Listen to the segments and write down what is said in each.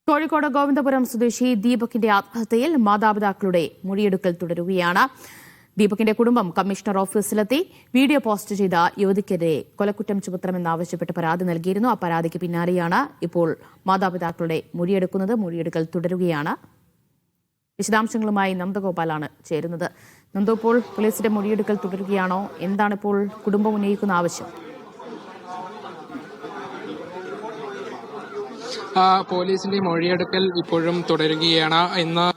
കോഴിക്കോട് ഗോവിന്ദപുരം സ്വദേശി ദീപകിന്റെ ആത്മഹത്യയിൽ മാതാപിതാക്കളുടെ മൊഴിയെടുക്കൽ തുടരുകയാണ്. ദീപകിന്റെ കുടുംബം കമ്മീഷണർ ഓഫീസിലെത്തി വീഡിയോ പോസ്റ്റ് ചെയ്ത യുവതിക്കെതിരെ കൊലക്കുറ്റം ചുമത്തണമെന്നാവശ്യപ്പെട്ട് പരാതി നൽകിയിരുന്നു. ആ പരാതിക്ക് പിന്നാലെയാണ് ഇപ്പോൾ മാതാപിതാക്കളുടെ മൊഴിയെടുക്കുന്നത്. മൊഴിയെടുക്കൽ തുടരുകയാണ്. വിശദാംശങ്ങളുമായി നന്ദഗോപാലാണ് ചേരുന്നത്. നന്ദു, ഇപ്പോൾ പോലീസിന്റെ മൊഴിയെടുക്കൽ തുടരുകയാണോ? എന്താണിപ്പോൾ കുടുംബം ഉന്നയിക്കുന്ന ആവശ്യം? പോലീസിന്റെ മൊഴിയെടുക്കൽ ഇപ്പോഴും തുടരുകയാണ്. ഇന്ന്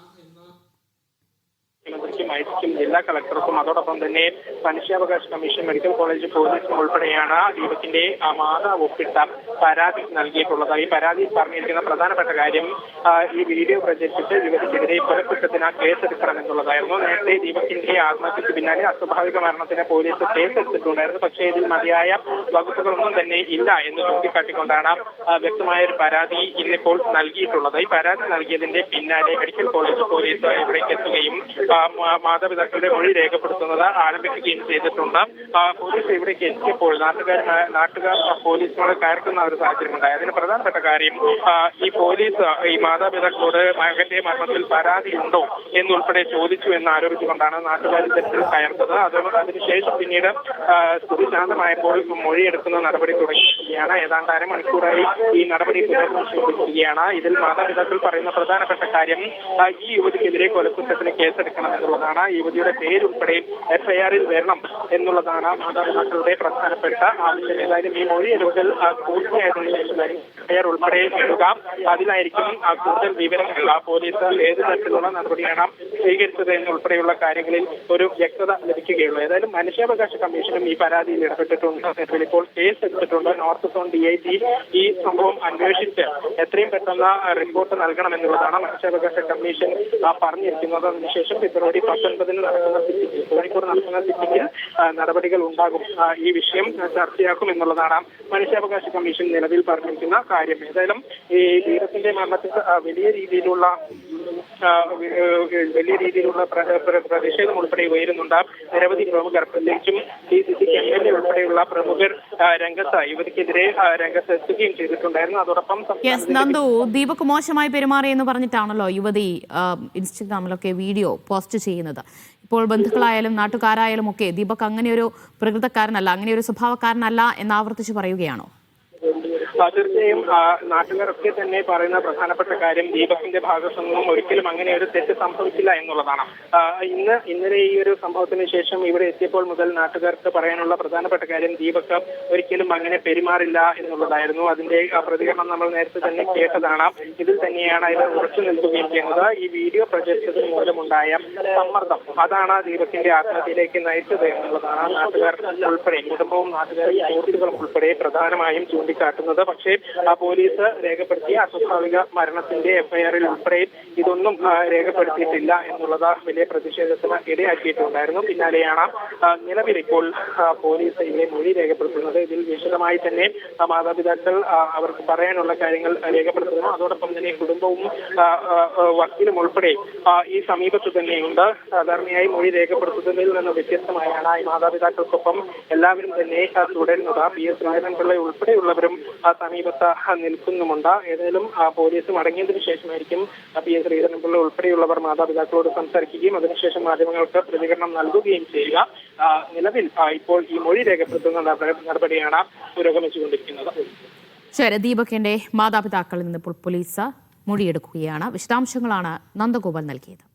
ജില്ലാ കളക്ടർക്കും അതോടൊപ്പം തന്നെ മനുഷ്യാവകാശ കമ്മീഷൻ, മെഡിക്കൽ കോളേജ്, പോലീസും ഉൾപ്പെടെയാണ് ദീപകിന്റെ മാതാവ് ഒപ്പിട്ട പരാതി നൽകിയിട്ടുള്ളത്. ഈ പരാതിയിൽ പറഞ്ഞിരിക്കുന്ന പ്രധാനപ്പെട്ട കാര്യം ഈ വീഡിയോ പ്രചരിച്ചിട്ട് യുവതിക്കെതിരെ കൊലക്കുറ്റത്തിന് കേസെടുക്കണമെന്നുള്ളതായിരുന്നു. നേരത്തെ ദീപകിന്റെ ആത്മഹത്യക്ക് പിന്നാലെ അസ്വാഭാവിക മരണത്തിന് പോലീസ് കേസെടുത്തിട്ടുണ്ടായിരുന്നു. പക്ഷേ ഇതിൽ മതിയായ വകുപ്പുകളൊന്നും തന്നെ ഇല്ല എന്ന് ചൂണ്ടിക്കാട്ടിക്കൊണ്ടാണ് വ്യക്തമായ ഒരു പരാതി ഇന്നിപ്പോൾ നൽകിയിട്ടുള്ളത്. ഈ പരാതി നൽകിയതിന്റെ പിന്നാലെ മെഡിക്കൽ കോളേജ് പോലീസ് ഇവിടേക്ക് എത്തുകയും മാതാപിതാക്കളുടെ മൊഴി രേഖപ്പെടുത്തുന്നത് ആരംഭിക്കുകയും ചെയ്തിട്ടുണ്ട്. പോലീസ് ഇവിടേക്ക് എത്തിയപ്പോൾ നാട്ടുകാർ പോലീസിനോട് കയർക്കുന്ന ഒരു സാഹചര്യം ഉണ്ടായി. അതിന് പ്രധാനപ്പെട്ട കാര്യം ഈ പോലീസ് ഈ മാതാപിതാക്കളോട് മകന്റെ മരണത്തിൽ പരാതി ഉണ്ടോ എന്നുൾപ്പെടെ ചോദിച്ചു എന്ന് ആരോപിച്ചുകൊണ്ടാണ് നാട്ടുകാർ ഇത്തരത്തിൽ കയർത്തത്. അതിനുശേഷം പിന്നീട് സ്ഥിതി ശാന്തമായപ്പോൾ മൊഴിയെടുക്കുന്ന നടപടി തുടങ്ങിയിരിക്കുകയാണ്. ഏതാണ്ട് അരമണിക്കൂറായി ഈ നടപടി പുനർപരിശോധിക്കുകയാണ്. ഇതിൽ മാതാപിതാക്കൾ പറയുന്ന പ്രധാനപ്പെട്ട കാര്യം ഈ യുവതിക്കെതിരെ കൊലക്കുറ്റത്തിന് കേസെടുക്കണം എന്നുള്ളതാണ്. യുവതിയുടെ പേരുൾപ്പെടെ എഫ്ഐആറിൽ വരണം എന്നുള്ളതാണ് മാതാപിതാക്കളുടെ പ്രധാനപ്പെട്ട ആവശ്യം. ഏതായാലും ഈ മൊഴിയെടുക്കൽ പൂർത്തിയായതിനു ശേഷം എഫ്ഐആർ ഉൾപ്പെടെ എടുക്കുക. അതിലായിരിക്കും കൂടുതൽ വിവരങ്ങൾ പോലീസ് ഏത് തരത്തിലുള്ള നടപടിയാണ് സ്വീകരിച്ചത് എന്നുൾപ്പെടെയുള്ള കാര്യങ്ങളിൽ ഒരു വ്യക്തത ലഭിക്കുകയുള്ളൂ. ഏതായാലും മനുഷ്യാവകാശ കമ്മീഷനും ഈ പരാതിയിൽ ഇടപെട്ടിട്ടുണ്ട്. ഇപ്പോൾ കേസ് എടുത്തിട്ടുണ്ട്. നോർത്ത് സോൺ DIG ഈ സംഭവം അന്വേഷിച്ച് എത്രയും പെട്ടെന്ന് റിപ്പോർട്ട് നൽകണമെന്നുള്ളതാണ് മനുഷ്യാവകാശ കമ്മീഷൻ പറഞ്ഞിരിക്കുന്നത്. അതിനുശേഷം ഫെബ്രുവരി 19 നടക്കുന്ന സിറ്റിംഗിൽ, കോഴിക്കോട് നടക്കുന്ന സിറ്റിംഗിൽ നടപടികൾ ഉണ്ടാകും. ഈ വിഷയം ചർച്ചയാക്കും എന്നുള്ളതാണ് മനുഷ്യാവകാശ കമ്മീഷൻ നിലവിൽ പറഞ്ഞിരിക്കുന്ന കാര്യം. ഏതായാലും ഈ ദീപകിന്റെ മരണത്തിൽ വലിയ രീതിയിലുള്ള പ്രതിഷേധം ഉൾപ്പെടെ ഉയരുന്നുണ്ട്. നിരവധി പ്രമുഖർ, പ്രത്യേകിച്ചും DCC MLA ഉൾപ്പെടെയുള്ള പ്രമുഖർ രംഗത്ത് യുവതിക്കെതിരെ രംഗത്തെത്തുകയും ചെയ്തിട്ടുണ്ടായിരുന്നു. അതോടൊപ്പം നന്ദു, ദീപക് മോശമായി പെരുമാറി എന്ന് പറഞ്ഞിട്ടാണല്ലോ യുവതി ഇൻസ്റ്റഗ്രാമിലൊക്കെ വീഡിയോ പോസ്റ്റ് ചെയ്യുന്നത്. ഇപ്പോൾ ബന്ധുക്കളായാലും നാട്ടുകാരായാലും ഒക്കെ ദീപക് അങ്ങനെ ഒരു പ്രകൃതക്കാരനല്ല, അങ്ങനെ ഒരു സ്വഭാവക്കാരനല്ല എന്ന് ആവർത്തിച്ച് പറയുകയാണോ? തീർച്ചയായും നാട്ടുകാരൊക്കെ തന്നെ പറയുന്ന പ്രധാനപ്പെട്ട കാര്യം ദീപകിന്റെ ഭാഗത്തു നിന്നും ഒരിക്കലും അങ്ങനെ ഒരു തെറ്റ് സംഭവിച്ചില്ല എന്നുള്ളതാണ്. ഇന്നലെ ഈ ഒരു സംഭവത്തിന് ശേഷം ഇവിടെ എത്തിയപ്പോൾ മുതൽ നാട്ടുകാർക്ക് പറയാനുള്ള പ്രധാനപ്പെട്ട കാര്യം ദീപക് ഒരിക്കലും അങ്ങനെ പെരുമാറില്ല എന്നുള്ളതായിരുന്നു. അതിന്റെ പ്രതികരണം നമ്മൾ നേരത്തെ തന്നെ കേട്ടതാണ്. ഇതിൽ തന്നെയാണ് ഇവർ ഉറച്ചു നിൽക്കുകയും ചെയ്യുന്നത്. ഈ വീഡിയോ പ്രചരിച്ചതിന് മൂലമുണ്ടായ സമ്മർദ്ദം, അതാണ് ദീപകിന്റെ ആത്മഹത്യയിലേക്ക് നയിച്ചത് എന്നുള്ളതാണ് നാട്ടുകാർ ഉൾപ്പെടെ, കുടുംബവും നാട്ടുകാരും സുഹൃത്തുക്കളും ഉൾപ്പെടെ പ്രധാനമായും ചൂണ്ടിക്കാട്ടുന്നത്. പക്ഷേ പോലീസ് രേഖപ്പെടുത്തിയ അസ്വാഭാവിക മരണത്തിന്റെ എഫ്ഐആറിൽ ഉൾപ്പെടെ ഇതൊന്നും രേഖപ്പെടുത്തിയിട്ടില്ല എന്നുള്ളത് വലിയ പ്രതിഷേധത്തിന് ഇടയാക്കിയിട്ടുണ്ടായിരുന്നു. പിന്നാലെയാണ് നിലവിൽ ഇപ്പോൾ പോലീസ് ഇതിനെ മൊഴി രേഖപ്പെടുത്തുന്നത്. ഇതിൽ വിശദമായി തന്നെ മാതാപിതാക്കൾ അവർക്ക് പറയാനുള്ള കാര്യങ്ങൾ രേഖപ്പെടുത്തുന്നു. അതോടൊപ്പം തന്നെ കുടുംബവും വക്കീലും ഉൾപ്പെടെ ഈ സമീപത്ത് തന്നെയുണ്ട്. സാധാരണയായി മൊഴി രേഖപ്പെടുത്തുന്നതിൽ നിന്ന് വ്യത്യസ്തമായാണ് ഈ മാതാപിതാക്കൾക്കൊപ്പം എല്ലാവരും തന്നെ തുടരുന്നത്. PS ശ്രീധരൻപിള്ള ഉൾപ്പെടെയുള്ളവരും സമീപത്ത് നിൽക്കുന്നുമുണ്ട്. ഏതായാലും പോലീസ് മടങ്ങിയതിനു ശേഷമായിരിക്കും PS ശ്രീധരൻപിള്ള ഉൾപ്പെടെയുള്ളവർ മാതാപിതാക്കളോട് സംസാരിക്കുകയും അതിനുശേഷം മാധ്യമങ്ങൾക്ക് പ്രതികരണം നൽകുകയും ചെയ്യുക. നിലവിൽ ഇപ്പോൾ ഈ മൊഴി രേഖപ്പെടുത്തുന്ന നടപടിയാണ് പുരോഗമിച്ചുകൊണ്ടിരിക്കുന്നത്. ശരി, ദീപകിന്റെ മാതാപിതാക്കളിൽ നിന്ന് ഇപ്പോൾ പോലീസ് മൊഴിയെടുക്കുകയാണ്. വിശദാംശങ്ങളാണ് നന്ദഗോപാൽ നൽകിയത്.